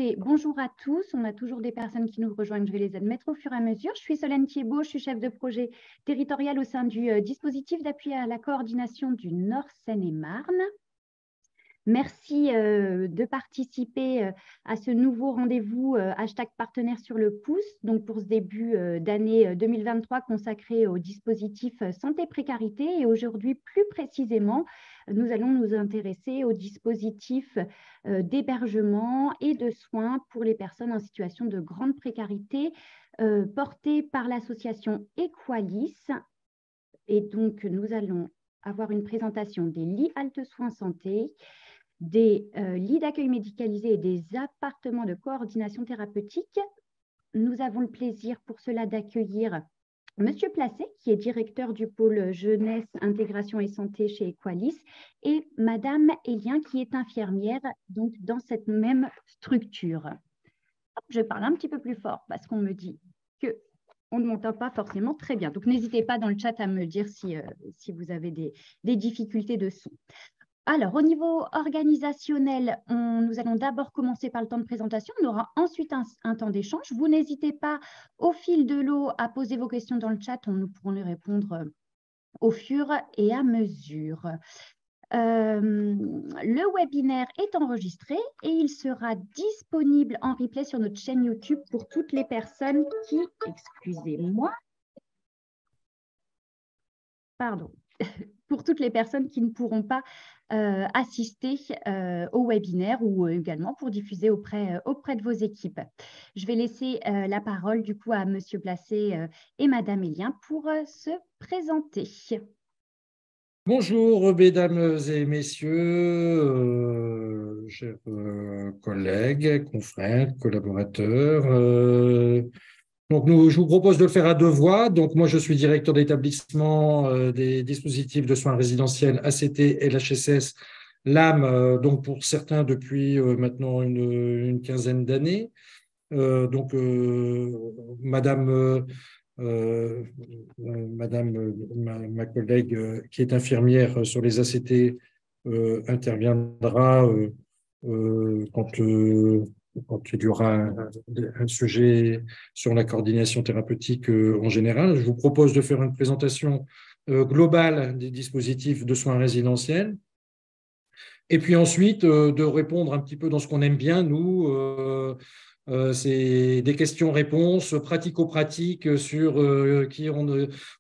écoutez, bonjour à tous. On a toujours des personnes qui nous rejoignent. Je vais les admettre au fur et à mesure. Je suis Solène Thiebaud, je suis chef de projet territorial au sein du dispositif d'appui à la coordination du Nord Seine-et-Marne. Merci de participer à ce nouveau rendez-vous hashtag partenaire sur le pouce, donc pour ce début d'année 2023 consacré au dispositif santé précarité. Et aujourd'hui, plus précisément, nous allons nous intéresser au dispositif d'hébergement et de soins pour les personnes en situation de grande précarité porté par l'association Equalis. Et donc, nous allons avoir une présentation des lits halte soins santé, des lits d'accueil médicalisés et des appartements de coordination thérapeutique. Nous avons le plaisir pour cela d'accueillir Monsieur Placet, qui est directeur du pôle jeunesse, intégration et santé chez Equalis, et Madame Elien, qui est infirmière donc dans cette même structure. Je parle un petit peu plus fort parce qu'on me dit qu'on ne m'entend pas forcément très bien. Donc, n'hésitez pas dans le chat à me dire si vous avez des difficultés de son. Alors, au niveau organisationnel, nous allons d'abord commencer par le temps de présentation. On aura ensuite un temps d'échange. Vous n'hésitez pas, au fil de l'eau, à poser vos questions dans le chat. Nous pourrons les répondre au fur et à mesure. Le webinaire est enregistré et il sera disponible en replay sur notre chaîne YouTube pour toutes les personnes qui, excusez-moi, pardon, pour toutes les personnes qui ne pourront pas assister au webinaire ou également pour diffuser auprès de vos équipes. Je vais laisser la parole du coup à Monsieur Placet et Madame Elien pour se présenter. Bonjour, mesdames et messieurs, chers collègues, confrères, collaborateurs. Donc, je vous propose de le faire à deux voix. Donc, moi, je suis directeur d'établissement des dispositifs de soins résidentiels ACT et l'HSS LAM, donc pour certains depuis maintenant une quinzaine d'années. Madame ma collègue qui est infirmière sur les ACT interviendra quand il y aura un sujet sur la coordination thérapeutique en général. Je vous propose de faire une présentation globale des dispositifs de soins résidentiels. Et puis ensuite, de répondre un petit peu dans ce qu'on aime bien, nous, c'est des questions-réponses pratico-pratiques sur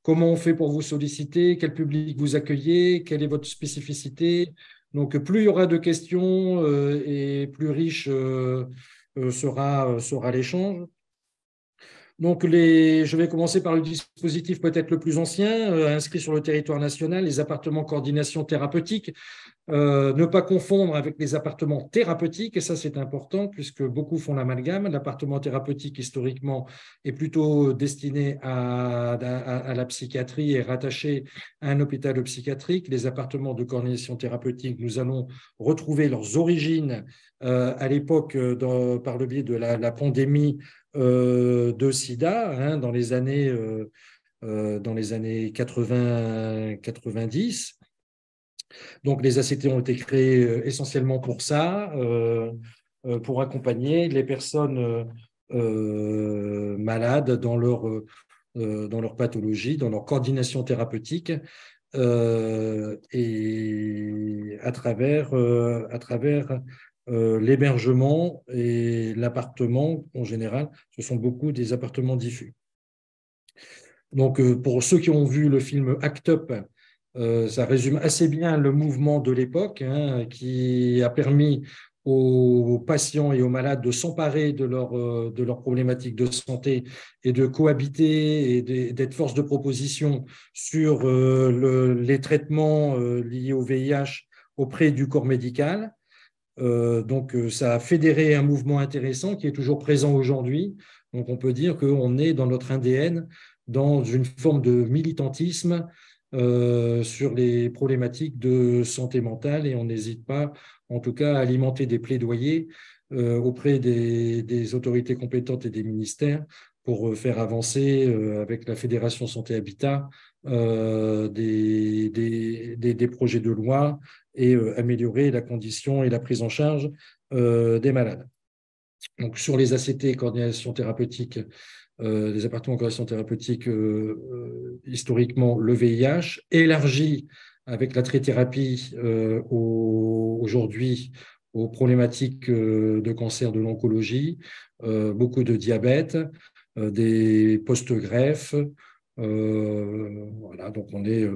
comment on fait pour vous solliciter, quel public vous accueillez, quelle est votre spécificité. Donc, plus il y aura de questions et plus riche sera l'échange. Donc, je vais commencer par le dispositif peut-être le plus ancien, inscrit sur le territoire national, les appartements coordination thérapeutique. Ne pas confondre avec les appartements thérapeutiques, et ça c'est important puisque beaucoup font l'amalgame. L'appartement thérapeutique historiquement est plutôt destiné à la psychiatrie et rattaché à un hôpital psychiatrique. Les appartements de coordination thérapeutique, nous allons retrouver leurs origines à l'époque par le biais de la pandémie de sida, hein, dans les années 80-90. Donc, les ACT ont été créés essentiellement pour ça, pour accompagner les personnes malades dans leur pathologie, dans leur coordination thérapeutique, et à travers l'hébergement et l'appartement en général. Ce sont beaucoup des appartements diffus. Donc, pour ceux qui ont vu le film Act Up, ça résume assez bien le mouvement de l'époque, hein, qui a permis aux patients et aux malades de s'emparer de leurs problématiques de santé et de cohabiter et d'être force de proposition sur les traitements liés au VIH auprès du corps médical. Donc, ça a fédéré un mouvement intéressant qui est toujours présent aujourd'hui. Donc, on peut dire qu'on est dans notre ADN, dans une forme de militantisme sur les problématiques de santé mentale, et on n'hésite pas, en tout cas, à alimenter des plaidoyers auprès des autorités compétentes et des ministères pour faire avancer avec la Fédération Santé Habitat des projets de loi et améliorer la condition et la prise en charge des malades. Donc, sur les ACT, coordination thérapeutique, les appartements en coordination thérapeutique, historiquement, le VIH, élargi avec la trithérapie aujourd'hui aux problématiques de cancer de l'oncologie, beaucoup de diabète, des post-greffes. Voilà, donc on est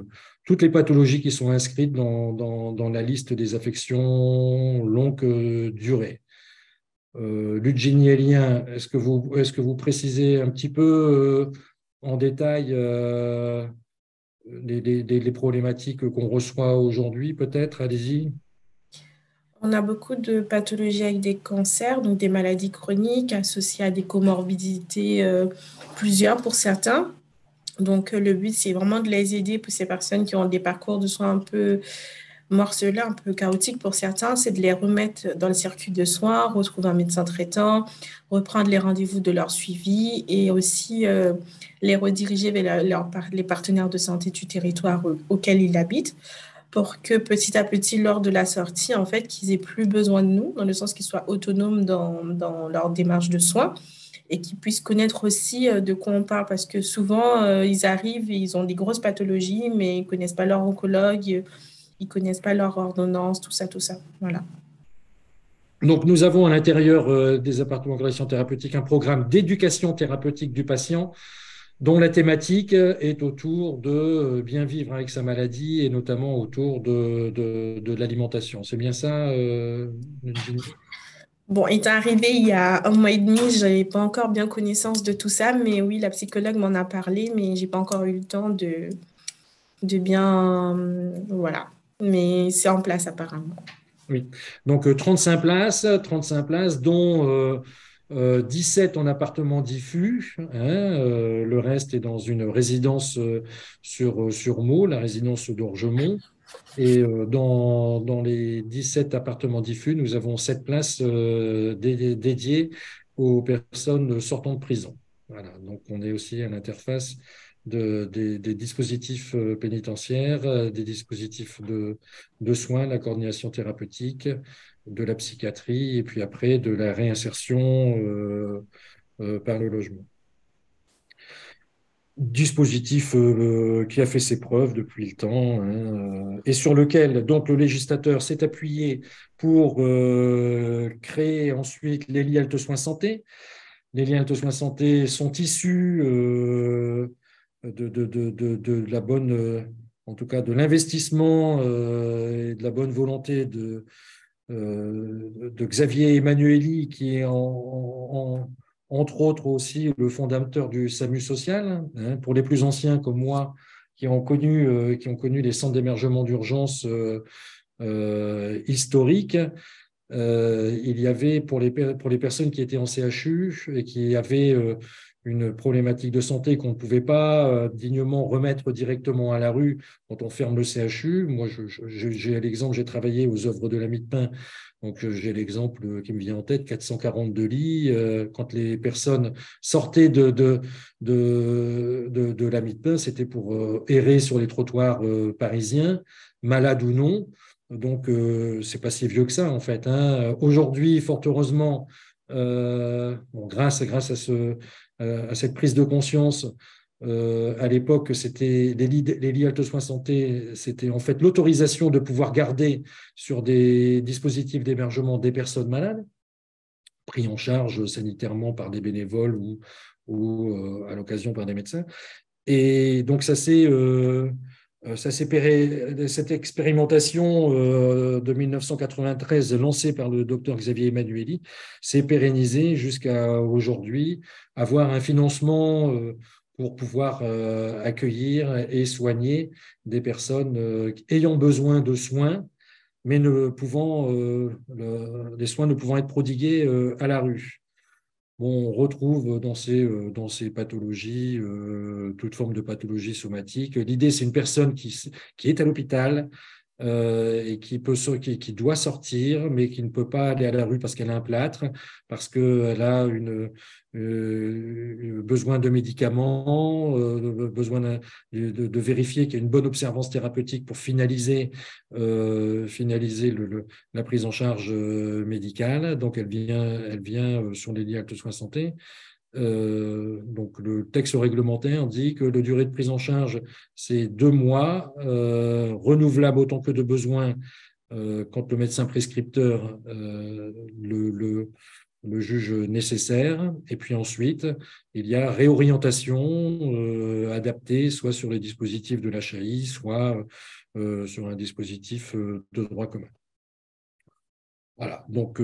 toutes les pathologies qui sont inscrites dans la liste des affections longue durée. Ludgine Hélien, est-ce que vous précisez un petit peu en détail les problématiques qu'on reçoit aujourd'hui, peut-être? Allez-y. On a beaucoup de pathologies avec des cancers, donc des maladies chroniques associées à des comorbidités, plusieurs pour certains. Donc, le but, c'est vraiment de les aider pour ces personnes qui ont des parcours de soins un peu morcelés, un peu chaotiques pour certains, c'est de les remettre dans le circuit de soins, retrouver un médecin traitant, reprendre les rendez-vous de leur suivi et aussi les rediriger vers les partenaires de santé du territoire auquel ils habitent pour que petit à petit, lors de la sortie, en fait, qu'ils aient plus besoin de nous, dans le sens qu'ils soient autonomes dans leur démarche de soins et qu'ils puissent connaître aussi de quoi on parle, parce que souvent, ils arrivent et ils ont des grosses pathologies, mais ils ne connaissent pas leur oncologue, ils ne connaissent pas leur ordonnance, tout ça, tout ça. Voilà. Donc, nous avons à l'intérieur des appartements de correction thérapeutique un programme d'éducation thérapeutique du patient dont la thématique est autour de bien vivre avec sa maladie et notamment autour de l'alimentation. C'est bien ça, Virginie? Bon, étant arrivée il y a 1 mois et demi, je n'avais pas encore bien connaissance de tout ça, mais oui, la psychologue m'en a parlé, mais j'ai pas encore eu le temps de bien, voilà. Mais c'est en place apparemment. Oui. Donc, 35 places, dont 17 en appartement diffus. Hein, le reste est dans une résidence sur Meaux, la résidence d'Orgemont. Et dans les 17 appartements diffus, nous avons 7 places dédiées aux personnes sortant de prison. Voilà. Donc, on est aussi à l'interface des dispositifs pénitentiaires, des dispositifs de soins, la coordination thérapeutique, de la psychiatrie et puis après de la réinsertion par le logement. Dispositif qui a fait ses preuves depuis le temps, hein, et sur lequel donc le législateur s'est appuyé pour créer ensuite les liens Health Soins Santé. Les liens Health Soins Santé sont issus de la bonne, en tout cas de l'investissement et de la bonne volonté de Xavier Emmanueli, qui est entre autres aussi le fondateur du SAMU social, hein, pour les plus anciens comme moi, qui ont connu les centres d'émergement d'urgence historiques. Il y avait pour les personnes qui étaient en CHU et qui avaient une problématique de santé qu'on ne pouvait pas dignement remettre directement à la rue quand on ferme le CHU. Moi, j'ai l'exemple, j'ai travaillé aux œuvres de l'Ami de Pin, donc j'ai l'exemple qui me vient en tête, 442 lits. Quand les personnes sortaient de l'Ami de Pin, c'était pour errer sur les trottoirs parisiens, malades ou non. Donc, c'est pas si vieux que ça, en fait. Hein. Aujourd'hui, fort heureusement, grâce à cette prise de conscience, à l'époque, c'était les lits Health Soins Santé, c'était en fait l'autorisation de pouvoir garder sur des dispositifs d'hébergement des personnes malades, pris en charge sanitairement par des bénévoles ou à l'occasion par des médecins. Et donc, cette expérimentation de 1993 lancée par le docteur Xavier Emmanueli s'est pérennisée jusqu'à aujourd'hui, avoir un financement pour pouvoir accueillir et soigner des personnes ayant besoin de soins, mais des soins ne pouvant être prodigués à la rue. Bon, on retrouve dans ces pathologies toute forme de pathologie somatique. L'idée, c'est une personne qui est à l'hôpital, et qui doit sortir, mais qui ne peut pas aller à la rue parce qu'elle a un plâtre, parce qu'elle a besoin de médicaments, besoin de vérifier qu'il y a une bonne observance thérapeutique pour finaliser la prise en charge médicale. Donc, elle vient sur les lits actes soins santé. Donc, le texte réglementaire dit que la durée de prise en charge, c'est 2 mois, renouvelable autant que de besoin quand le médecin prescripteur le juge nécessaire. Et puis ensuite, il y a réorientation adaptée, soit sur les dispositifs de l'HAI, soit sur un dispositif de droit commun. Voilà, donc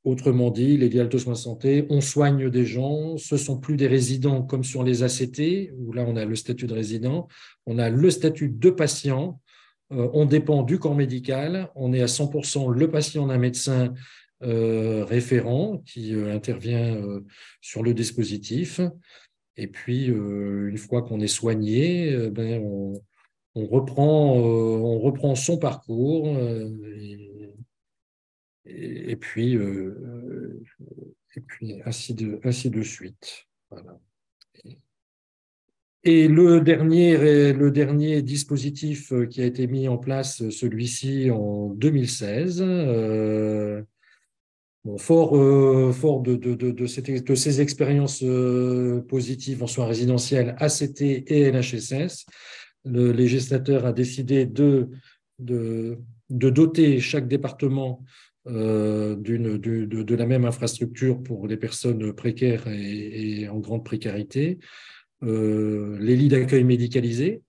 autrement dit, les lits alto soins santé, on soigne des gens, ce ne sont plus des résidents comme sur les ACT, où là on a le statut de résident, on a le statut de patient, on dépend du corps médical, on est à 100% le patient d'un médecin référent qui intervient sur le dispositif, et puis une fois qu'on est soigné, on reprend son parcours et puis ainsi de suite. Voilà. Et le dernier dispositif qui a été mis en place, celui-ci en 2016, fort de ces expériences positives en soins résidentiels ACT et LHSS, le législateur a décidé de doter chaque département de la même infrastructure pour les personnes précaires et en grande précarité. Les lits d'accueil médicalisés.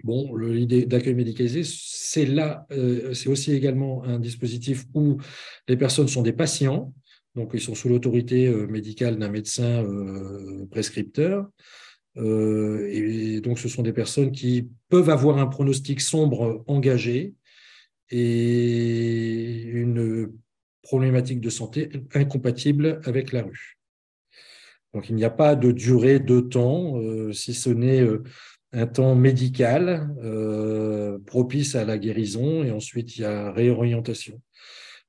Bon, le lit d'accueil médicalisé, c'est aussi également un dispositif où les personnes sont des patients, donc ils sont sous l'autorité médicale d'un médecin prescripteur. Et donc, ce sont des personnes qui peuvent avoir un pronostic sombre engagé et une problématique de santé incompatible avec la rue. Donc, il n'y a pas de durée de temps, si ce n'est un temps médical propice à la guérison, et ensuite, il y a réorientation.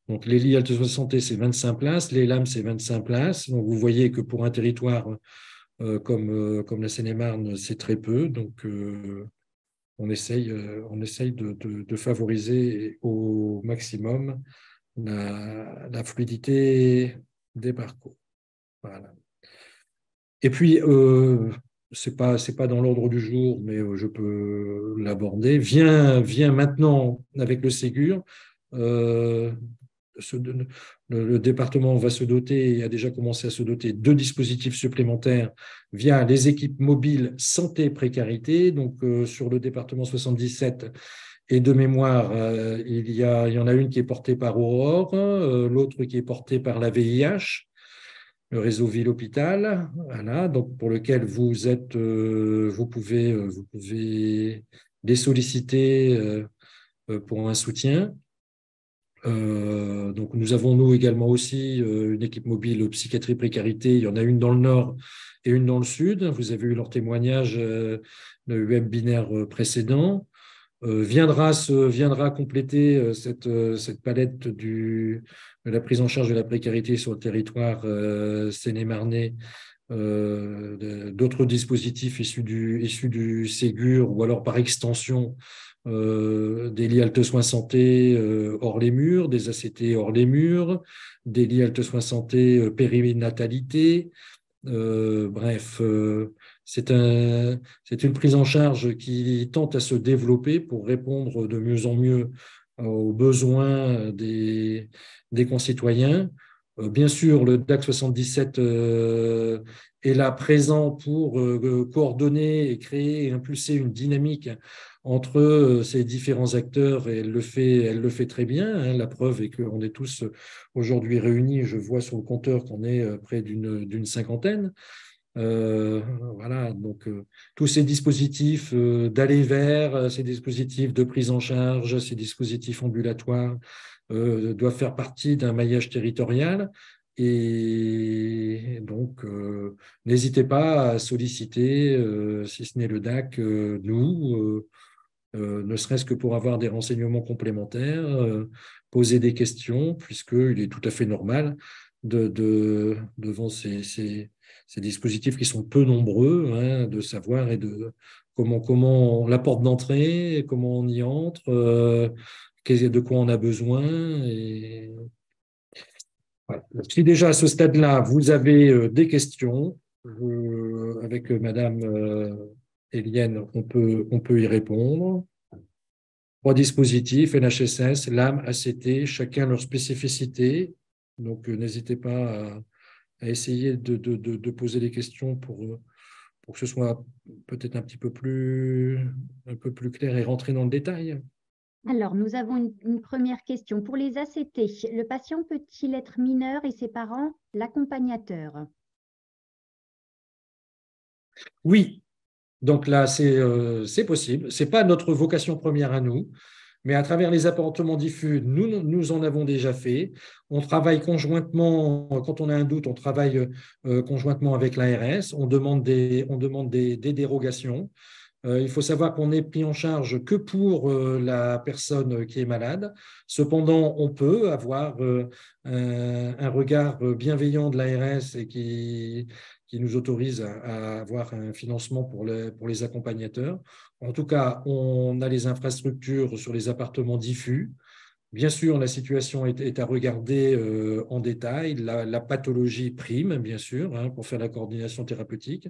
Donc, les lits alto santé, c'est 25 places, les LAM, c'est 25 places. Donc, vous voyez que pour un territoire comme la Seine-et-Marne, c'est très peu. Donc, on essaye de favoriser au maximum la fluidité des parcours. Voilà. Et puis, c'est pas dans l'ordre du jour, mais je peux l'aborder. Vient maintenant avec le Ségur. Le département va se doter et a déjà commencé à se doter de dispositifs supplémentaires via les équipes mobiles santé précarité. Donc, sur le département 77, et de mémoire, il y en a une qui est portée par Aurore, l'autre qui est portée par la VIH, le réseau ville-hôpital, voilà, donc pour lequel vous pouvez les solliciter pour un soutien. Donc nous avons également aussi une équipe mobile psychiatrie précarité. Il y en a une dans le nord et une dans le sud. Vous avez eu leur témoignage le webinaire précédent. Viendra compléter cette palette de la prise en charge de la précarité sur le territoire seine-et-marnais, d'autres dispositifs issus du Ségur ou alors par extension des lits alto soins santé hors les murs, des ACT hors les murs, des lits alto soins santé périnatalité. Bref, c'est une prise en charge qui tente à se développer pour répondre de mieux en mieux aux besoins des concitoyens. Bien sûr, le DAC 77 est là présent pour coordonner et créer et impulser une dynamique entre ces différents acteurs, et elle le fait très bien. Hein. La preuve est qu'on est tous aujourd'hui réunis. Je vois sur le compteur qu'on est près d'une cinquantaine. Voilà, donc tous ces dispositifs d'aller vers, ces dispositifs de prise en charge, ces dispositifs ambulatoires doivent faire partie d'un maillage territorial. Et donc, n'hésitez pas à solliciter, si ce n'est le DAC, nous, ne serait-ce que pour avoir des renseignements complémentaires, poser des questions, puisqu'il est tout à fait normal devant ces dispositifs qui sont peu nombreux, hein, de savoir et comment la porte d'entrée, comment on y entre, de quoi on a besoin. Et voilà. Si déjà à ce stade-là, vous avez des questions, avec Madame Eliane, on peut y répondre. 3 dispositifs, NHSS, LAM, ACT, chacun leur spécificité. Donc, n'hésitez pas à essayer de poser des questions pour que ce soit peut-être un peu plus clair et rentrer dans le détail. Alors, nous avons une première question. Pour les ACT, le patient peut-il être mineur et ses parents l'accompagnateur? Oui, donc là, c'est possible. Ce n'est pas notre vocation première à nous, mais à travers les apparentements diffus, nous en avons déjà fait. On travaille conjointement, quand on a un doute, on travaille conjointement avec l'ARS, on demande des dérogations. Il faut savoir qu'on n'est pris en charge que pour la personne qui est malade. Cependant, on peut avoir un regard bienveillant de l'ARS et qui nous autorise à avoir un financement pour les accompagnateurs. En tout cas, on a les infrastructures sur les appartements diffus. Bien sûr, la situation est à regarder en détail. La pathologie prime, bien sûr, hein, pour faire la coordination thérapeutique.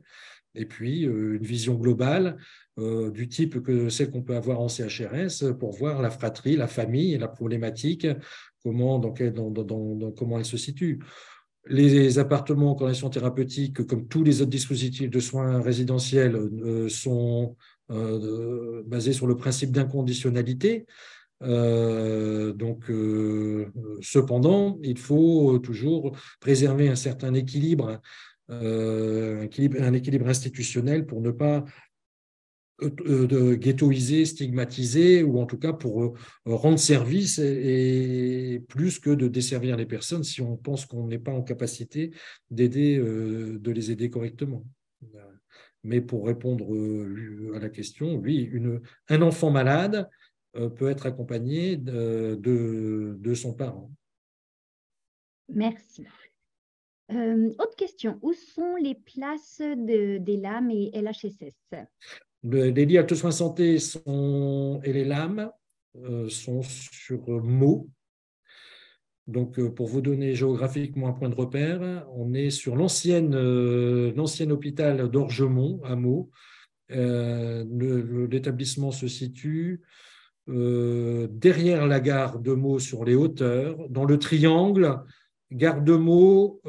Et puis, une vision globale du type que celle qu'on peut avoir en CHRS pour voir la fratrie, la famille et la problématique, comment elle se situe. Les appartements en coordination thérapeutique, comme tous les autres dispositifs de soins résidentiels, sont basés sur le principe d'inconditionnalité. Cependant, il faut toujours préserver un certain équilibre, un équilibre institutionnel pour ne pas de ghettoiser, stigmatiser, ou en tout cas pour rendre service et plus que de desservir les personnes si on pense qu'on n'est pas en capacité de les aider correctement. Mais pour répondre à la question, oui, un enfant malade peut être accompagné de son parent. Merci. Autre question. Où sont les places des LAM et LHSS? Les lits Alto Soins Santé et les LAM sont sur Meaux. Donc, pour vous donner géographiquement un point de repère, on est sur l'ancien hôpital d'Orgemont, à Meaux. L'établissement se situe derrière la gare de Meaux sur les hauteurs, dans le triangle, gare de Meaux,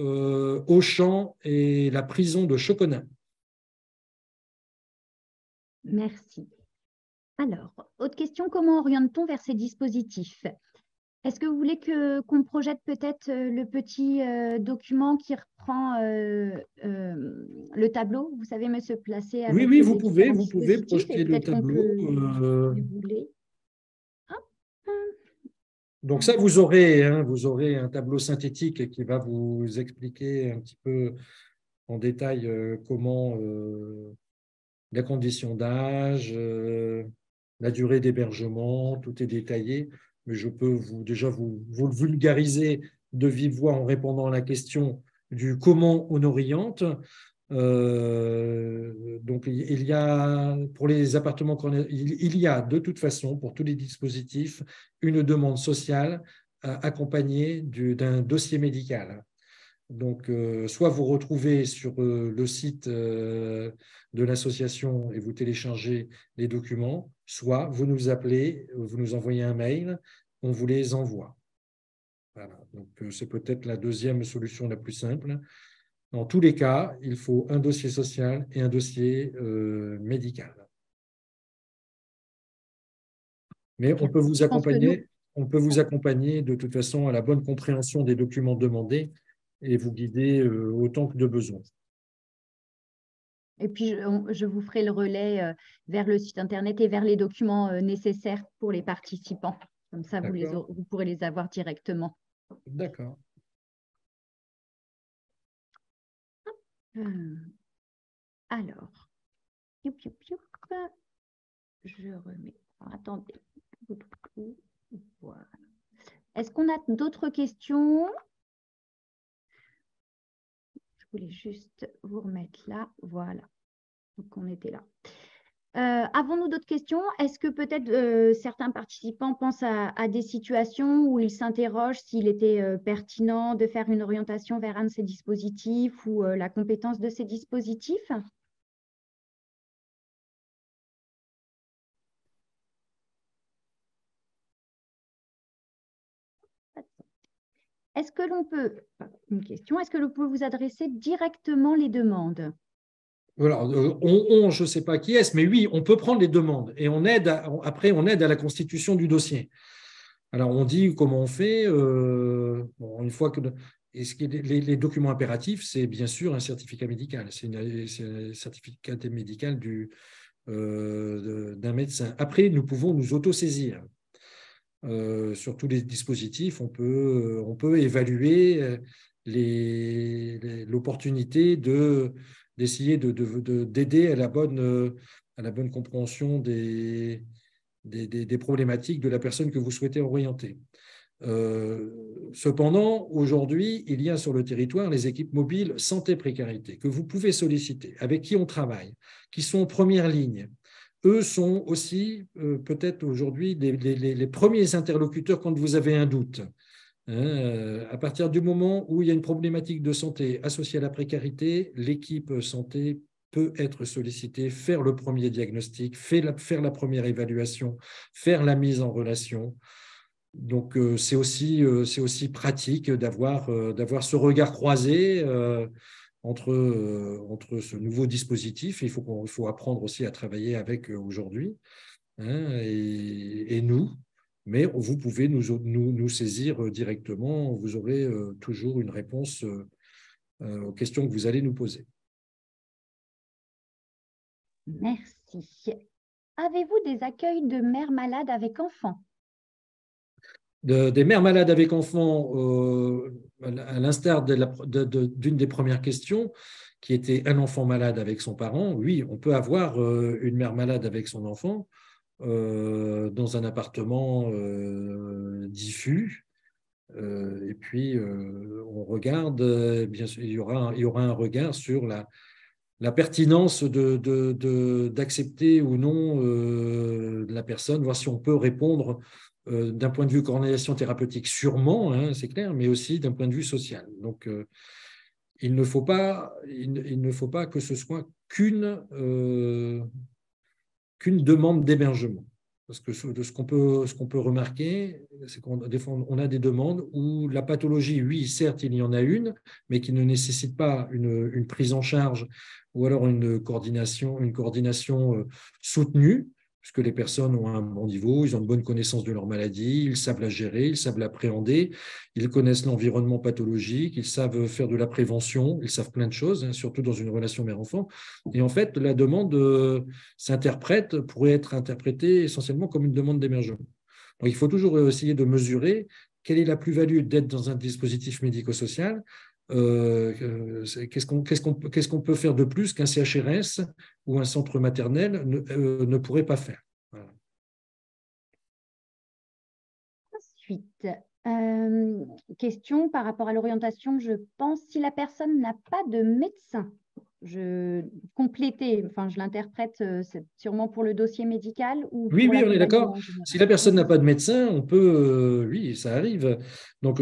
Auchan et la prison de Choconin. Merci. Alors, autre question, comment oriente-t-on vers ces dispositifs? Est-ce que vous voulez qu'on projette peut-être le petit document qui reprend le tableau? Vous savez, me se placer avec Oui, les vous pouvez dispositifs projeter et le peut-être qu'on tableau. peut, si vous voulez. Donc ça, vous aurez un tableau synthétique qui va vous expliquer un petit peu en détail comment la condition d'âge, la durée d'hébergement, tout est détaillé. Mais je peux déjà vous le vulgariser de vive voix en répondant à la question du comment on oriente. Donc, il y a, pour les appartements, il y a de toute façon, pour tous les dispositifs, une demande sociale accompagnée d'un dossier médical. Donc, soit vous retrouvez sur le site de l'association et vous téléchargez les documents, soit vous nous appelez, vous nous envoyez un mail, on vous les envoie. Voilà. Donc, c'est peut-être la deuxième solution la plus simple. Dans tous les cas, il faut un dossier social et un dossier médical. Mais on peut vous accompagner de toute façon à la bonne compréhension des documents demandés et vous guider autant que de besoin. Et puis, je vous ferai le relais vers le site Internet et vers les documents nécessaires pour les participants. Comme ça, vous pourrez les avoir directement. D'accord. Alors, je remets. Alors, attendez. Voilà. Est-ce qu'on a d'autres questions? Je voulais juste vous remettre là. Voilà. Donc, on était là. Avons-nous d'autres questions? Est-ce que peut-être certains participants pensent à des situations où ils s'interrogent s'il était pertinent de faire une orientation vers un de ces dispositifs ou la compétence de ces dispositifs? Est-ce que l'on peut, une question, est-ce que l'on peut vous adresser directement les demandes? Voilà, je ne sais pas qui est-ce, mais oui, on peut prendre les demandes et après, on aide à la constitution du dossier. Alors, on dit comment on fait. Bon, une fois que les documents impératifs, c'est bien sûr un certificat médical. C'est un certificat médical d'un médecin. Après, nous pouvons nous autosaisir. Sur tous les dispositifs, on peut évaluer l'opportunité d'essayer d'aider à la bonne compréhension des problématiques de la personne que vous souhaitez orienter. Cependant, aujourd'hui, il y a sur le territoire les équipes mobiles santé-précarité que vous pouvez solliciter, avec qui on travaille, qui sont en première ligne. Eux sont aussi peut-être aujourd'hui les premiers interlocuteurs quand vous avez un doute. À partir du moment où il y a une problématique de santé associée à la précarité, l'équipe santé peut être sollicitée, faire le premier diagnostic, faire la première évaluation, faire la mise en relation. Donc, c'est aussi pratique d'avoir ce regard croisé entre ce nouveau dispositif. Il faut apprendre aussi à travailler avec aujourd'hui et nous. Mais vous pouvez nous saisir directement. Vous aurez toujours une réponse aux questions que vous allez nous poser. Merci. Avez-vous des accueils de mères malades avec enfants? Des mères malades avec enfants, à l'instar d'une des premières questions, qui était un enfant malade avec son parent, oui, on peut avoir une mère malade avec son enfant dans un appartement diffus. Et puis, on regarde, bien sûr, il y aura un regard sur la pertinence d'accepter ou non la personne, voir si on peut répondre d'un point de vue coordination thérapeutique, sûrement, hein, c'est clair, mais aussi d'un point de vue social. Donc, il ne faut pas que ce soit qu'une demande d'hébergement. Parce que ce qu'on peut remarquer, c'est des fois, on a des demandes où la pathologie, oui, certes, il y en a une, mais qui ne nécessite pas une prise en charge ou alors une coordination soutenue, puisque les personnes ont un bon niveau, ils ont une bonne connaissance de leur maladie, ils savent la gérer, ils savent l'appréhender, ils connaissent l'environnement pathologique, ils savent faire de la prévention, ils savent plein de choses, hein, surtout dans une relation mère-enfant. Et en fait, la demande pourrait être interprétée essentiellement comme une demande d'hébergement. Donc, il faut toujours essayer de mesurer quelle est la plus-value d'être dans un dispositif médico-social. Qu'est-ce qu'on peut faire de plus qu'un CHRS ou un centre maternel ne pourrait pas faire. Voilà. Ensuite, question par rapport à l'orientation, je pense, si la personne n'a pas de médecin, je l'interprète sûrement pour le dossier médical ou oui, pour on est d'accord. Si la personne n'a pas de médecin, on peut, oui, ça arrive. Donc,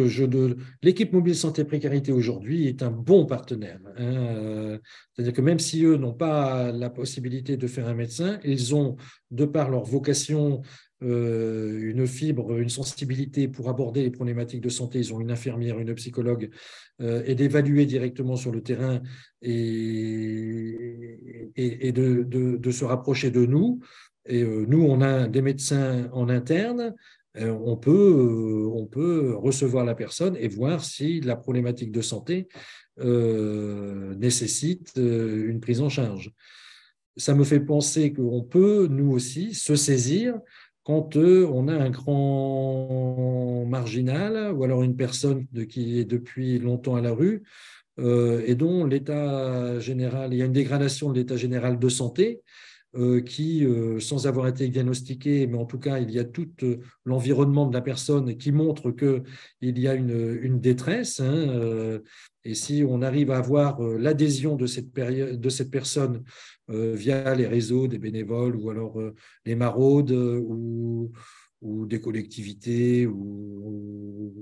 l'équipe mobile santé précarité aujourd'hui est un bon partenaire. Hein. C'est-à-dire que même si eux n'ont pas la possibilité de faire un médecin, ils ont, de par leur vocation, une fibre, une sensibilité pour aborder les problématiques de santé. Ils ont une infirmière, une psychologue, et d'évaluer directement sur le terrain et de se rapprocher de nous. Et nous, on a des médecins en interne. On peut recevoir la personne et voir si la problématique de santé nécessite une prise en charge. Ça me fait penser qu'on peut, nous aussi, se saisir quand on a un grand marginal ou alors une personne qui est depuis longtemps à la rue et dont l'état général, il y a une dégradation de l'état général de santé. qui, sans avoir été diagnostiqué, mais en tout cas, il y a tout l'environnement de la personne qui montre qu'il y a une détresse. Et si on arrive à avoir l'adhésion de cette personne via les réseaux des bénévoles ou alors les maraudes ou des collectivités ou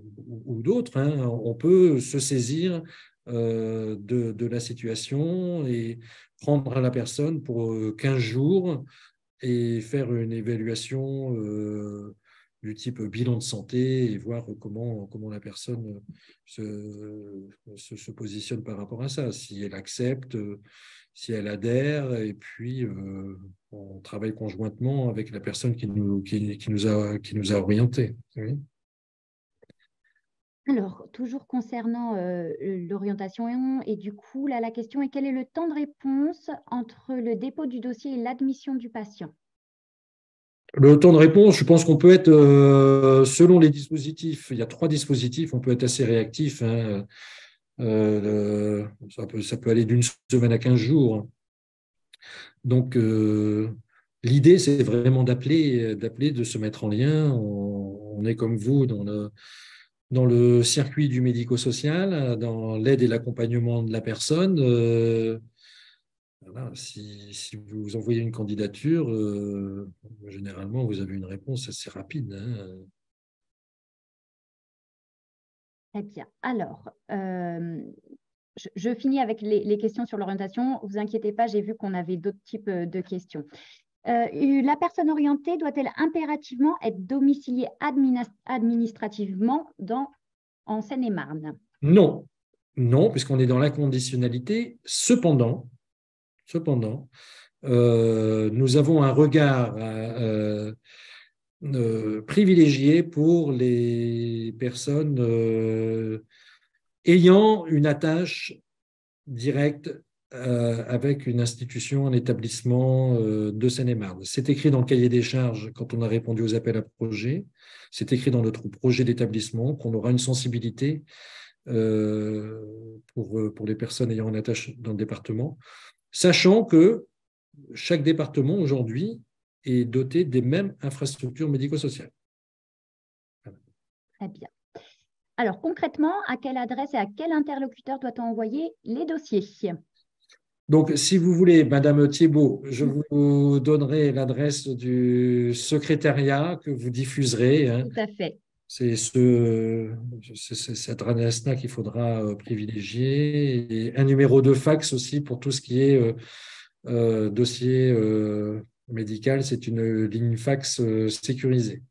d'autres, on peut se saisir de la situation et prendre la personne pour 15 jours et faire une évaluation du type bilan de santé et voir comment la personne se positionne par rapport à ça, si elle accepte, si elle adhère, et puis on travaille conjointement avec la personne qui nous a orientés. Oui. Alors, toujours concernant l'orientation, et du coup, là, la question est quel est le temps de réponse entre le dépôt du dossier et l'admission du patient? Le temps de réponse, je pense qu'on peut être, selon les dispositifs, il y a 3 dispositifs, on peut être assez réactif. Ça peut aller d'une semaine à 15 jours. Donc, l'idée, c'est vraiment d'appeler, de se mettre en lien. On est comme vous dans le circuit du médico-social, dans l'aide et l'accompagnement de la personne. Voilà, si vous envoyez une candidature, généralement, vous avez une réponse assez rapide. Très bien. Alors, je finis avec les questions sur l'orientation. Ne vous inquiétez pas, j'ai vu qu'on avait d'autres types de questions. La personne orientée doit-elle impérativement être domiciliée administrativement en Seine-et-Marne? Non, non, puisqu'on est dans l'inconditionnalité. Cependant, nous avons un regard privilégié pour les personnes ayant une attache directe avec une institution, un établissement de Seine-et-Marne. C'est écrit dans le cahier des charges quand on a répondu aux appels à projets. C'est écrit dans notre projet d'établissement qu'on aura une sensibilité pour les personnes ayant une attache dans le département, sachant que chaque département aujourd'hui est doté des mêmes infrastructures médico-sociales. Très bien. Alors, concrètement, à quelle adresse et à quel interlocuteur doit-on envoyer les dossiers? Donc, si vous voulez, Madame Thiebaud, je vous donnerai l'adresse du secrétariat que vous diffuserez. Tout à fait. C'est cette adresse-là qu'il faudra privilégier. Et un numéro de fax aussi pour tout ce qui est dossier médical. C'est une ligne fax sécurisée.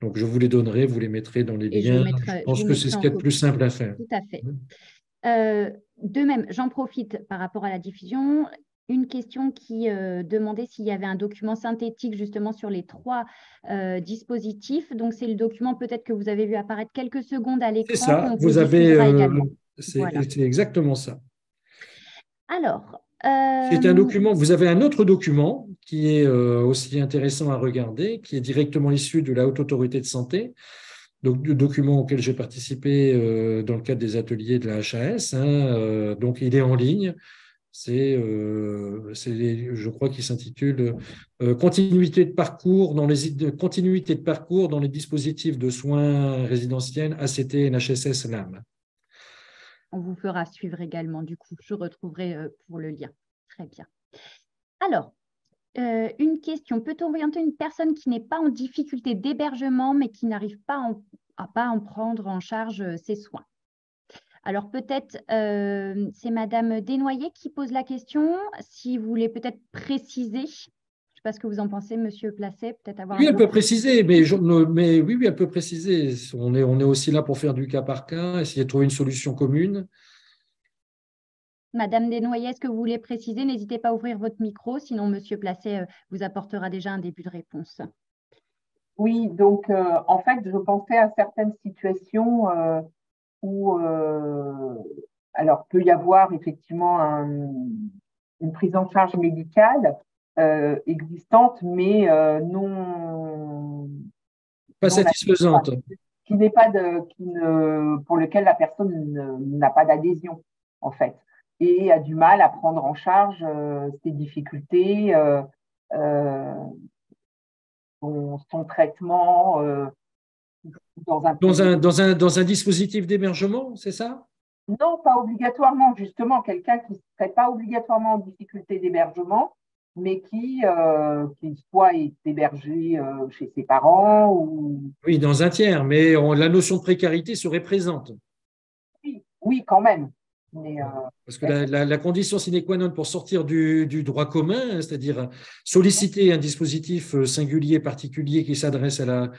Donc, je vous les donnerai, vous les mettrez dans les liens. Je pense que c'est ce qu'il y a de plus simple à faire. Tout à fait. De même, j'en profite par rapport à la diffusion. Une question qui demandait s'il y avait un document synthétique justement sur les 3 dispositifs. Donc, c'est le document peut-être que vous avez vu apparaître quelques secondes à l'écran. C'est ça, vous avez… Voilà. C'est exactement ça. Alors… C'est un document, vous avez un autre document qui est aussi intéressant à regarder, qui est directement issu de la Haute Autorité de Santé, donc le document auquel j'ai participé dans le cadre des ateliers de la HAS. Donc, il est en ligne. Je crois qu'il s'intitule Continuité de parcours dans les dispositifs de soins résidentiels ACT, NHSS, LAM. On vous fera suivre également, du coup, je retrouverai pour le lien. Très bien. Alors, une question. Peut-on orienter une personne qui n'est pas en difficulté d'hébergement, mais qui n'arrive pas à prendre en charge ses soins? Alors, peut-être, c'est Madame Desnoyers qui pose la question. Si vous voulez peut-être préciser, je ne sais pas ce que vous en pensez, Monsieur Placet, peut-être avoir… Oui, elle peut préciser, mais oui, elle peut préciser. On est aussi là pour faire du cas par cas, essayer de trouver une solution commune. Madame Desnoyers, est-ce que vous voulez préciser? N'hésitez pas à ouvrir votre micro, sinon Monsieur Placet vous apportera déjà un début de réponse. Oui, donc en fait, je pensais à certaines situations où alors peut y avoir effectivement une prise en charge médicale existante, mais non satisfaisante, qui n'est pas pour lequel la personne n'a pas d'adhésion en fait. et a du mal à prendre en charge ses difficultés, son traitement dans un pays. Dans un dispositif d'hébergement, c'est ça? Non, pas obligatoirement, justement, quelqu'un qui ne serait pas obligatoirement en difficulté d'hébergement, mais qui soit est hébergé chez ses parents ou… Oui, dans un tiers, mais la notion de précarité serait présente. Oui, oui, quand même. Mais, parce que la condition sine qua non pour sortir du droit commun, c'est-à-dire solliciter un dispositif singulier, particulier qui s'adresse à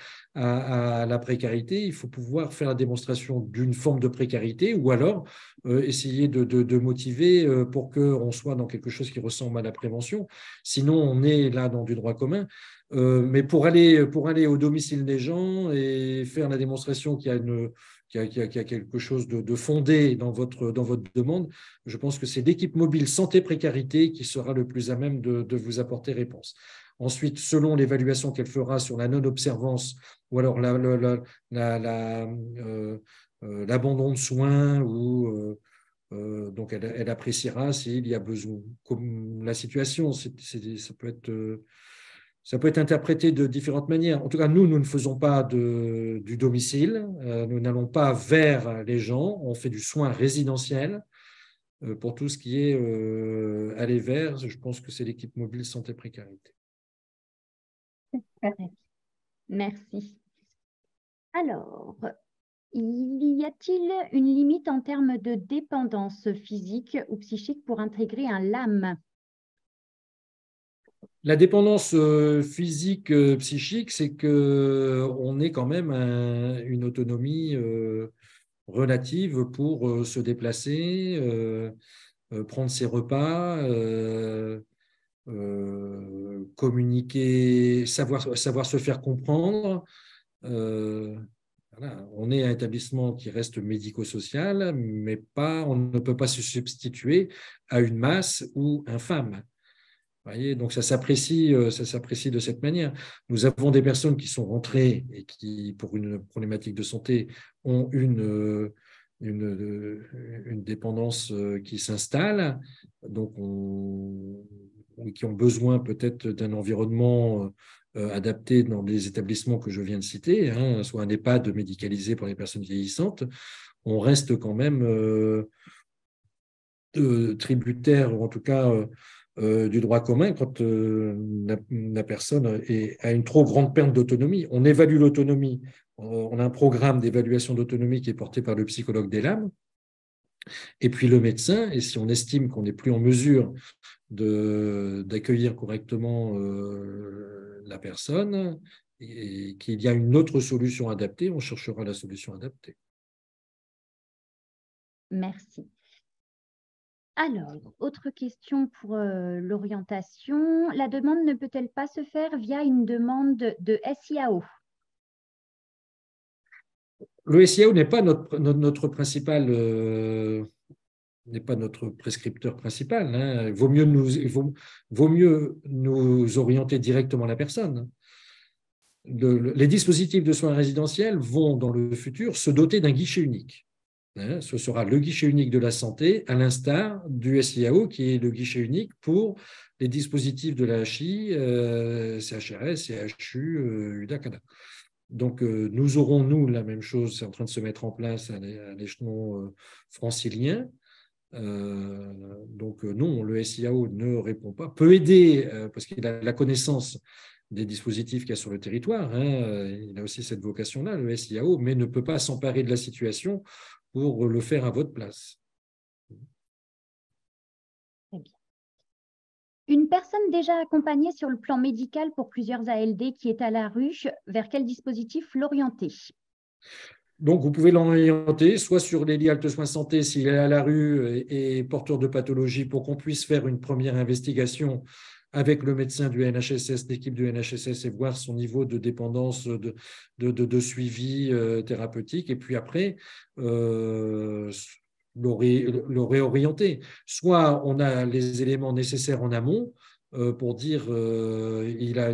la précarité, il faut pouvoir faire la démonstration d'une forme de précarité ou alors essayer de motiver pour qu'on soit dans quelque chose qui ressemble à la prévention. Sinon, on est là dans du droit commun. Mais pour aller au domicile des gens et faire la démonstration qu'il y a quelque chose de fondé dans votre demande, je pense que c'est l'équipe mobile santé-précarité qui sera le plus à même de vous apporter réponse. Ensuite, selon l'évaluation qu'elle fera sur la non-observance ou alors l'abandon de soins, donc elle appréciera s'il y a besoin. Comme la situation, ça peut être interprété de différentes manières. En tout cas, nous ne faisons pas du domicile. Nous n'allons pas vers les gens. On fait du soin résidentiel. Pour tout ce qui est aller vers, je pense que c'est l'équipe mobile santé précarité. Merci. Alors, y a-t-il une limite en termes de dépendance physique ou psychique pour intégrer un LAM ? La dépendance physique, psychique, c'est qu'on ait quand même une autonomie relative pour se déplacer, prendre ses repas, communiquer, savoir se faire comprendre. Voilà. On est un établissement qui reste médico-social, mais on ne peut pas se substituer à une masse ou un femme. Voyez, donc ça s'apprécie de cette manière. Nous avons des personnes qui sont rentrées et qui, pour une problématique de santé, ont une dépendance qui s'installe, donc qui ont besoin peut-être d'un environnement adapté dans les établissements que je viens de citer, hein, soit un EHPAD médicalisé pour les personnes vieillissantes. On reste quand même tributaire, ou en tout cas du droit commun quand la personne a une trop grande perte d'autonomie. On évalue l'autonomie. On a un programme d'évaluation d'autonomie qui est porté par le psychologue des LAM et puis le médecin. Et si on estime qu'on n'est plus en mesure d'accueillir correctement la personne et qu'il y a une autre solution adaptée, on cherchera la solution adaptée. Merci. Alors, autre question pour l'orientation. La demande ne peut-elle pas se faire via une demande de SIAO? Le SIAO n'est pas notre principal, n'est pas notre prescripteur principal. Hein. Vaut mieux nous orienter directement la personne. Les dispositifs de soins résidentiels vont, dans le futur, se doter d'un guichet unique. Ce sera le guichet unique de la santé, à l'instar du SIAO, qui est le guichet unique pour les dispositifs de la HI, CHRS, CHU, UDA-CADA. Donc, nous aurons, nous, la même chose, c'est en train de se mettre en place à l'échelon francilien. Donc, non, le SIAO ne répond pas. Peut aider, parce qu'il a la connaissance des dispositifs qu'il y a sur le territoire. Hein, il a aussi cette vocation-là, le SIAO, mais ne peut pas s'emparer de la situation pour le faire à votre place. Très bien. Une personne déjà accompagnée sur le plan médical pour plusieurs ALD qui est à la rue, vers quel dispositif l'orienter? Donc, vous pouvez l'orienter soit sur les lits Halte Soins Santé s'il est à la rue et porteur de pathologie pour qu'on puisse faire une première investigation avec le médecin du NHSS, l'équipe du NHSS, et voir son niveau de dépendance, de suivi thérapeutique. Et puis après, le réorienter. Soit on a les éléments nécessaires en amont pour dire il a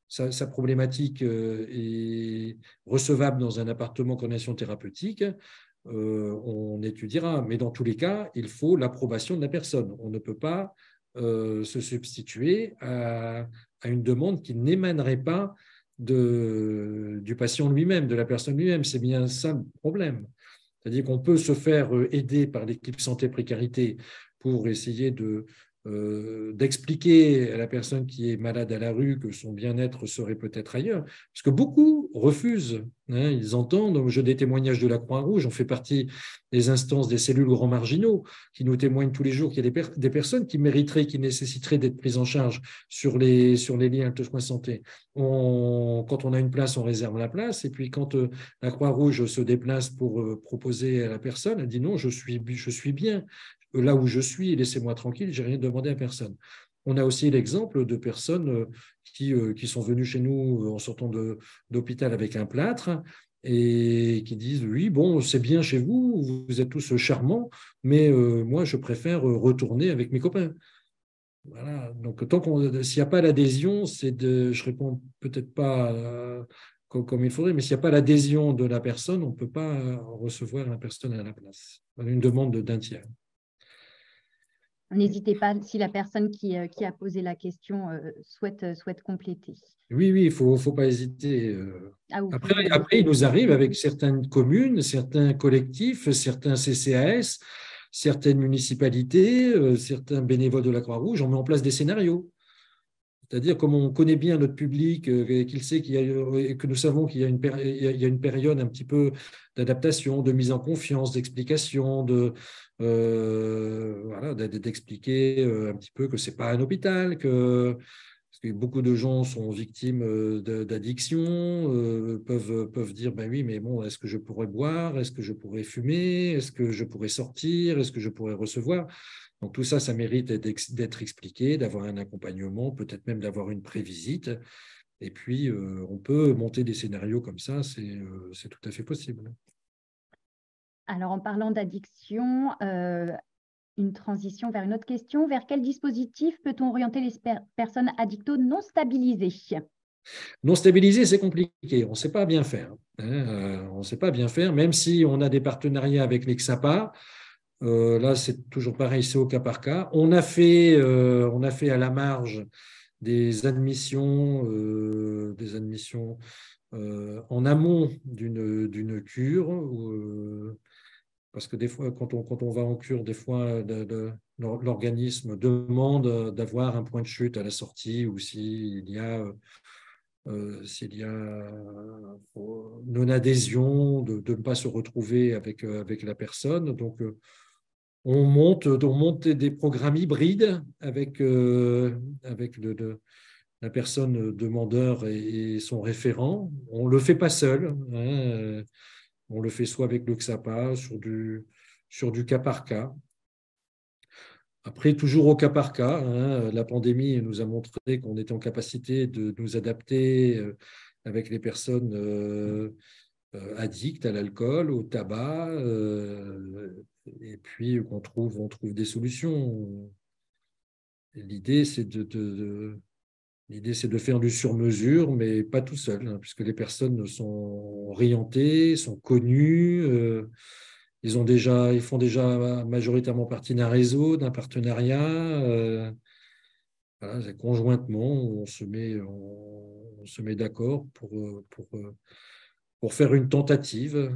sa problématique est recevable dans un appartement coordination thérapeutique. on étudiera. Mais dans tous les cas, il faut l'approbation de la personne. On ne peut pas se substituer à une demande qui n'émanerait pas du patient lui-même, de la personne lui-même. C'est bien ça le problème. C'est-à-dire qu'on peut se faire aider par l'équipe santé précarité pour essayer d'expliquer à la personne qui est malade à la rue que son bien-être serait peut-être ailleurs. Parce que beaucoup refusent. Ils entendent, j'ai des témoignages de la Croix-Rouge, on fait partie des instances des cellules grands marginaux qui nous témoignent tous les jours qu'il y a des personnes qui mériteraient, qui nécessiteraient d'être prises en charge sur les liens Alto-Soins Santé. Quand on a une place, on réserve la place. Et puis quand la Croix-Rouge se déplace pour proposer à la personne, elle dit non, je suis bien là où je suis, laissez-moi tranquille, je n'ai rien demandé à personne. On a aussi l'exemple de personnes qui sont venues chez nous en sortant d'hôpital avec un plâtre et qui disent « Oui, bon, c'est bien chez vous, vous êtes tous charmants, mais moi, je préfère retourner avec mes copains. » Voilà. Donc, s'il n'y a pas l'adhésion, je réponds peut-être pas comme il faudrait, mais s'il n'y a pas l'adhésion de la personne, on ne peut pas recevoir la personne à la place. Une demande d'un tiers. N'hésitez pas, si la personne qui a posé la question souhaite compléter. Oui, il ne faut pas hésiter. Après, il nous arrive avec certaines communes, certains collectifs, certains CCAS, certaines municipalités, certains bénévoles de la Croix-Rouge, on met en place des scénarios. C'est-à-dire, comme on connaît bien notre public et que nous savons qu'il y a une période un petit peu d'adaptation, de mise en confiance, d'explication, d'expliquer un petit peu que ce n'est pas un hôpital, parce que beaucoup de gens sont victimes d'addiction, peuvent dire ben oui, mais bon, est-ce que je pourrais boire, est-ce que je pourrais fumer, est-ce que je pourrais sortir, est-ce que je pourrais recevoir. Donc tout ça, ça mérite d'être expliqué, d'avoir un accompagnement, peut-être même d'avoir une prévisite. Et puis, on peut monter des scénarios comme ça, c'est tout à fait possible. Alors, en parlant d'addiction, une transition vers une autre question. Vers quel dispositif peut-on orienter les personnes addicto non stabilisées? Non stabilisées, c'est compliqué. On ne sait pas bien faire. On ne sait pas bien faire, même si on a des partenariats avec les XAPA. Là, c'est toujours pareil, c'est au cas par cas. On a fait à la marge des admissions en amont d'une cure, parce que des fois, quand on va en cure, des fois, l'organisme demande d'avoir un point de chute à la sortie ou s'il y a non-adhésion, de ne pas se retrouver avec la personne. Donc, on monte des programmes hybrides avec la personne demandeur et son référent. On ne le fait pas seul. On le fait soit avec le XAPA, sur du cas par cas. Après, toujours au cas par cas, la pandémie nous a montré qu'on était en capacité de nous adapter avec les personnes addictes à l'alcool, au tabac, et puis on trouve des solutions. L'idée, c'est de faire du sur-mesure, mais pas tout seul, puisque les personnes sont orientées, sont connues, ils font déjà majoritairement partie d'un réseau, d'un partenariat. Voilà, conjointement, on se met d'accord pour faire une tentative.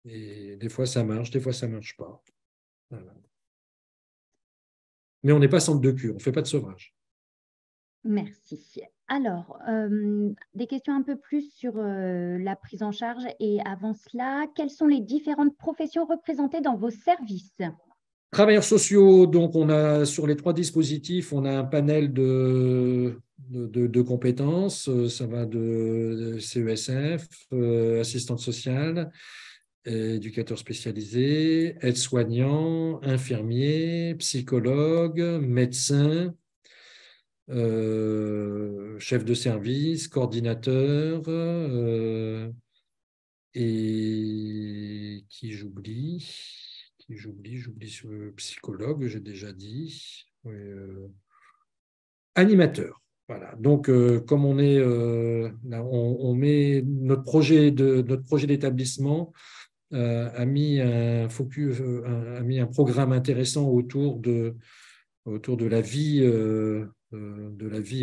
Et des fois, ça marche, des fois, ça ne marche pas. Voilà. Mais on n'est pas centre de cure, on ne fait pas de sevrage. Merci. Alors, des questions un peu plus sur la prise en charge. Et avant cela, quelles sont les différentes professions représentées dans vos services? Travailleurs sociaux, donc on a sur les 3 dispositifs, on a un panel de compétences. Ça va de CESF, assistante sociale, éducateur spécialisé, aide-soignant, infirmier, psychologue, médecin, chef de service, coordinateur, et qui j'oublie sur le psychologue, j'ai déjà dit, animateur. Voilà. Donc, comme on est, on met notre projet d'établissement a mis un focus, a mis un programme intéressant autour de la vie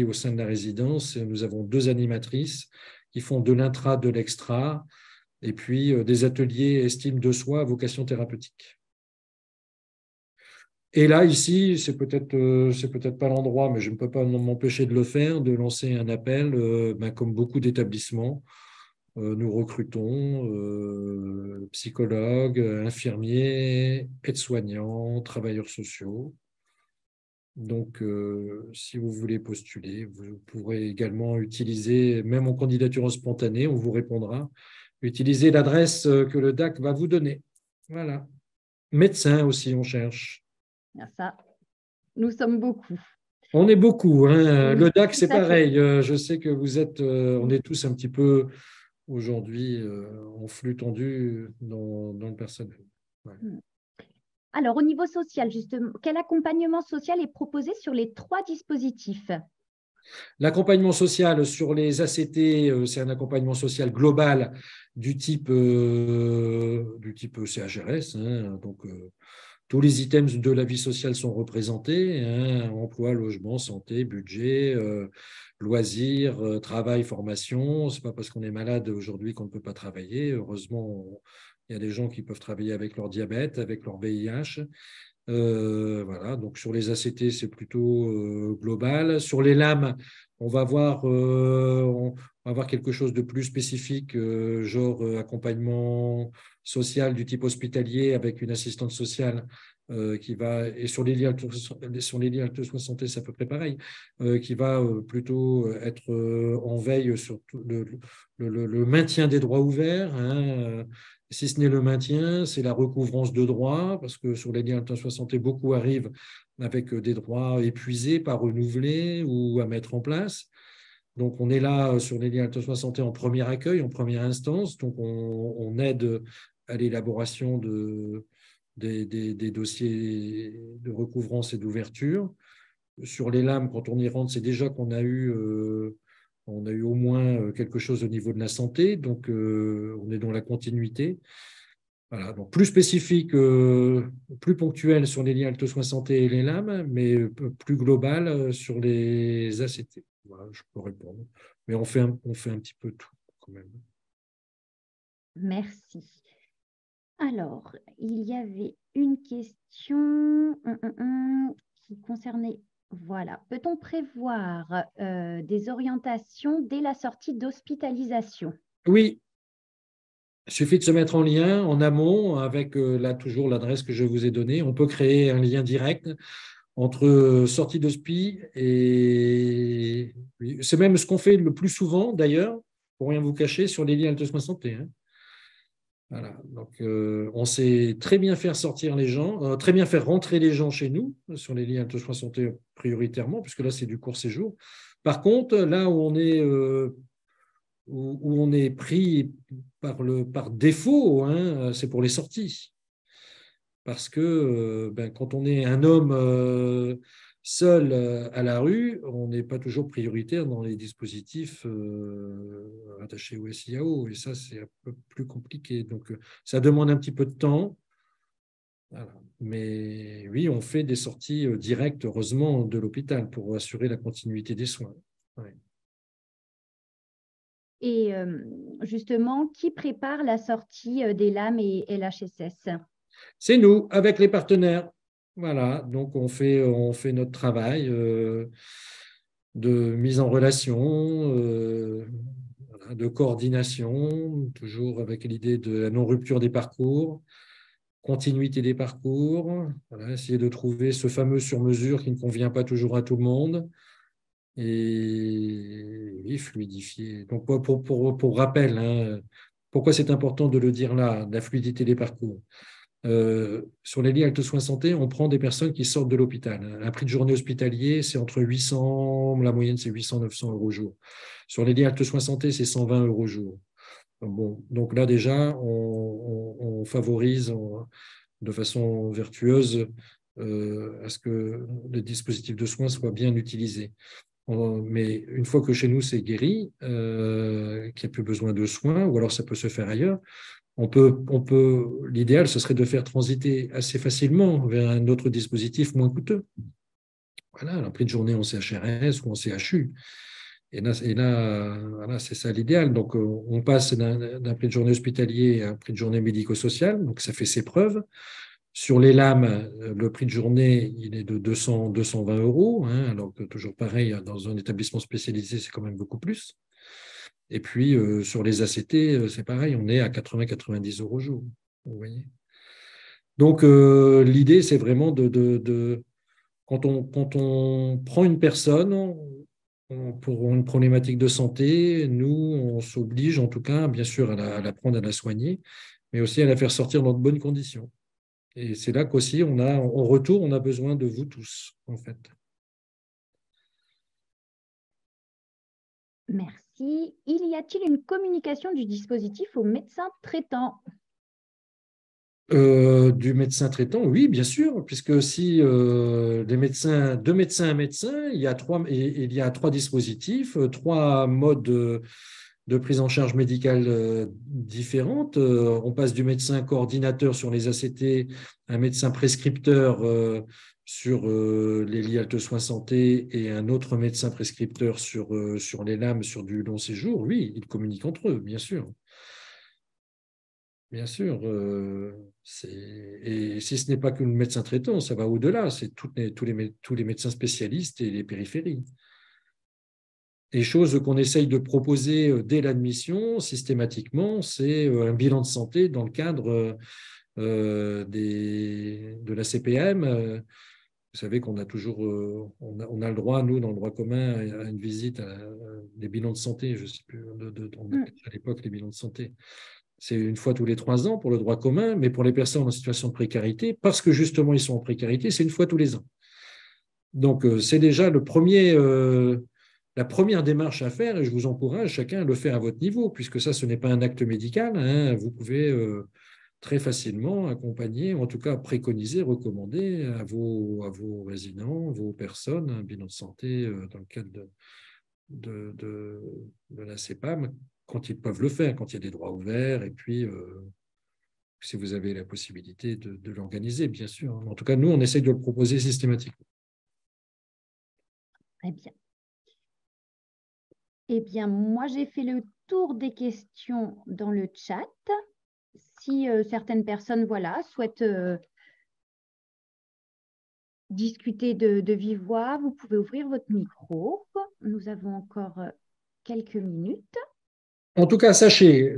au sein de la résidence. Et nous avons 2 animatrices qui font de l'intra, de l'extra, et puis des ateliers estime de soi à vocation thérapeutique. Et là, ici, c'est peut-être pas l'endroit, mais je ne peux pas m'empêcher de le faire, de lancer un appel, comme beaucoup d'établissements. Nous recrutons psychologues, infirmiers, aides-soignants, travailleurs sociaux. Donc, si vous voulez postuler, vous pourrez également utiliser, même en candidature spontanée, on vous répondra, utiliser l'adresse que le DAC va vous donner. Voilà. Médecin aussi, on cherche. Ça, nous sommes beaucoup. On est beaucoup. Hein. Oui, le DAC, c'est tout à pareil. Je sais que vous êtes, on est tous un petit peu aujourd'hui en flux tendu dans le personnel. Ouais. Alors, au niveau social, justement, quel accompagnement social est proposé sur les 3 dispositifs? L'accompagnement social sur les ACT, c'est un accompagnement social global du type CHRS. Hein, donc, tous les items de la vie sociale sont représentés, hein, emploi, logement, santé, budget, loisirs, travail, formation. Ce n'est pas parce qu'on est malade aujourd'hui qu'on ne peut pas travailler. Heureusement, il y a des gens qui peuvent travailler avec leur diabète, avec leur VIH. Voilà, donc sur les ACT, c'est plutôt global. Sur les LAM, on va voir quelque chose de plus spécifique, genre accompagnement social du type hospitalier avec une assistante sociale qui va, et sur les liens Alto Santé, c'est à peu près pareil, qui va plutôt être en veille sur le maintien des droits ouverts, hein, si ce n'est le maintien, c'est la recouvrance de droits, parce que sur les liens Alto Santé, beaucoup arrivent avec des droits épuisés, pas renouvelés ou à mettre en place. Donc, on est là sur les liens Alto Santé en premier accueil, en première instance. Donc, on aide à l'élaboration des dossiers de recouvrance et d'ouverture. Sur les LAM, quand on y rentre, c'est déjà qu'on a eu au moins quelque chose au niveau de la santé, donc on est dans la continuité. Voilà, donc plus spécifique, plus ponctuel sur les liens Alto Santé et les LAM, mais plus global sur les ACT. Voilà, je peux répondre. Mais on fait un petit peu tout quand même. Merci. Alors, il y avait une question qui concernait, voilà, peut-on prévoir des orientations dès la sortie d'hospitalisation? Oui, il suffit de se mettre en lien en amont avec là toujours l'adresse que je vous ai donnée. On peut créer un lien direct entre sortie d'hospi et… C'est même ce qu'on fait le plus souvent d'ailleurs, pour rien vous cacher, sur les liens Alto Santé. Hein. Voilà. Donc, on sait très bien faire sortir les gens, très bien faire rentrer les gens chez nous sur les liens Alto Santé prioritairement, puisque là, c'est du court séjour. Par contre, là où on est pris par défaut, hein, c'est pour les sorties. Parce que quand on est un homme seul à la rue, on n'est pas toujours prioritaire dans les dispositifs attachés au SIAO. Et ça, c'est un peu plus compliqué. Donc, ça demande un petit peu de temps. Voilà. Mais oui, on fait des sorties directes, heureusement, de l'hôpital pour assurer la continuité des soins. Ouais. Et justement, qui prépare la sortie des LAM et LHSS? C'est nous, avec les partenaires. Voilà, donc on fait notre travail de mise en relation, de coordination, toujours avec l'idée de la non-rupture des parcours, continuité des parcours, voilà, essayer de trouver ce fameux sur-mesure qui ne convient pas toujours à tout le monde et fluidifier. Donc, pour rappel, hein, pourquoi c'est important de le dire là, la fluidité des parcours. Sur les liens Alto Soins Santé, on prend des personnes qui sortent de l'hôpital. Un prix de journée hospitalier, c'est entre 800, la moyenne c'est 800-900 euros jour. Sur les liens Alto Soins Santé, c'est 120 euros jour. Bon, donc là déjà, on favorise de façon vertueuse à ce que les dispositifs de soins soient bien utilisés. Mais une fois que chez nous c'est guéri, qu'il n'y a plus besoin de soins, ou alors ça peut se faire ailleurs, l'idéal, ce serait de faire transiter assez facilement vers un autre dispositif moins coûteux. Voilà, un prix de journée en CHRS ou en CHU. Et là voilà, c'est ça l'idéal. Donc, on passe d'un prix de journée hospitalier à un prix de journée médico-social. Donc, ça fait ses preuves. Sur les lames, le prix de journée, il est de 220 €, hein, alors que toujours pareil, dans un établissement spécialisé, c'est quand même beaucoup plus. Et puis, sur les ACT, c'est pareil, on est à 80-90 € au jour. Vous voyez. Donc, l'idée, c'est vraiment quand on prend une personne pour une problématique de santé, nous, on s'oblige en tout cas, bien sûr, à la prendre, à la soigner, mais aussi à la faire sortir dans de bonnes conditions. Et c'est là qu'aussi, en retour, on a besoin de vous tous, en fait. Merci. Y a-t-il une communication du dispositif au médecin traitant? Du médecin traitant, oui, bien sûr, puisque si deux médecins à médecin, il y a trois dispositifs, trois modes de prise en charge médicale différentes. On passe du médecin coordinateur sur les ACT à un médecin prescripteur sur les lits halte soins santé et un autre médecin prescripteur sur les lames, sur du long séjour. Oui, ils communiquent entre eux, bien sûr. Bien sûr. Et si ce n'est pas que le médecin traitant, ça va au-delà. C'est tous les médecins spécialistes et les périphéries. Et chose qu'on essaye de proposer dès l'admission, systématiquement, c'est un bilan de santé dans le cadre de la CPM. Vous savez qu'on a toujours, on a le droit, nous, dans le droit commun, à une visite à des bilans de santé. Je ne sais plus, on appelait à l'époque les bilans de santé. C'est une fois tous les 3 ans pour le droit commun, mais pour les personnes en situation de précarité, parce que justement ils sont en précarité, c'est une fois tous les ans. Donc c'est déjà la première démarche à faire, et je vous encourage chacun à le faire à votre niveau, puisque ça, ce n'est pas un acte médical. Hein. Vous pouvez très facilement accompagner, en tout cas préconiser, recommander à vos résidents, vos personnes, un bilan de santé dans le cadre de la CEPAM, quand ils peuvent le faire, quand il y a des droits ouverts, et puis si vous avez la possibilité de l'organiser, bien sûr. En tout cas, nous, on essaye de le proposer systématiquement. Très bien. Eh bien, moi, j'ai fait le tour des questions dans le chat. Si certaines personnes souhaitent discuter de vive voix, vous pouvez ouvrir votre micro. Nous avons encore quelques minutes. En tout cas, sachez,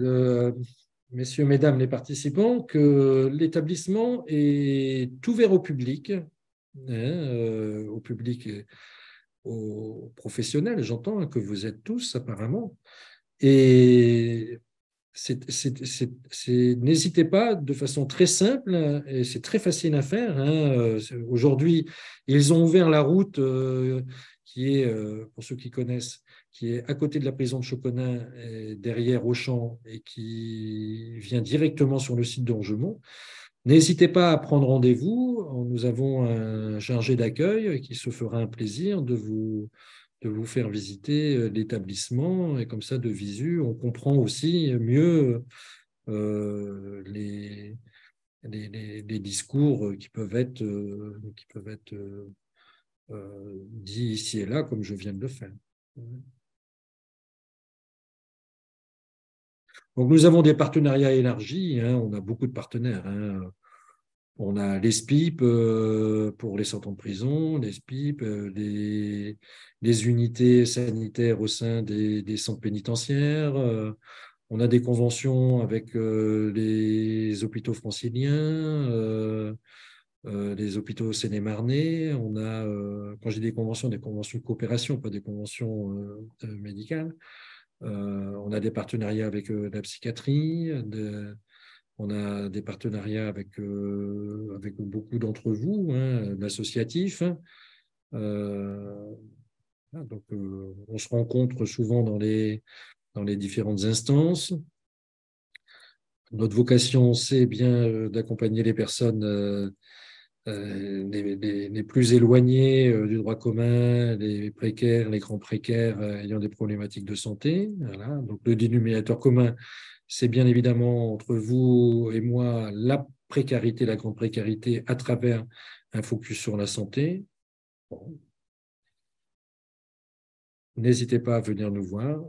messieurs, mesdames les participants, que l'établissement est ouvert au public, aux professionnels, j'entends que vous êtes tous apparemment, et n'hésitez pas, de façon très simple, et c'est très facile à faire. Hein. Aujourd'hui, ils ont ouvert la route qui est, pour ceux qui connaissent, qui est à côté de la prison de Choconin, derrière Auchan, et qui vient directement sur le site d'Angemont. N'hésitez pas à prendre rendez-vous. Nous avons un chargé d'accueil qui se fera un plaisir de vous faire visiter l'établissement, et comme ça, de visu, on comprend aussi mieux les discours qui peuvent être dits ici et là, comme je viens de le faire. Donc, nous avons des partenariats élargis, hein, on a beaucoup de partenaires. Hein. On a les SPIP pour les sortants de prison, les SPIP, les unités sanitaires au sein des centres pénitentiaires. On a des conventions avec les hôpitaux franciliens, les hôpitaux seine-et-marnais. On a, quand j'ai des conventions de coopération, pas des conventions médicales. On a des partenariats avec la psychiatrie, on a des partenariats avec beaucoup d'entre vous, hein, l'associatif. Donc, on se rencontre souvent dans les différentes instances. Notre vocation, c'est bien d'accompagner les personnes les plus éloignés du droit commun, les précaires, les grands précaires ayant des problématiques de santé. Voilà. Donc, le dénominateur commun, c'est bien évidemment entre vous et moi la précarité, la grande précarité à travers un focus sur la santé. Bon. N'hésitez pas à venir nous voir.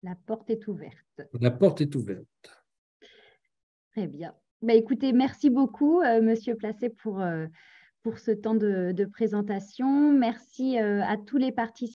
La porte est ouverte. La porte est ouverte. Très bien. Bah, écoutez, merci beaucoup, Monsieur Placé, pour ce temps de présentation. Merci à tous les participants.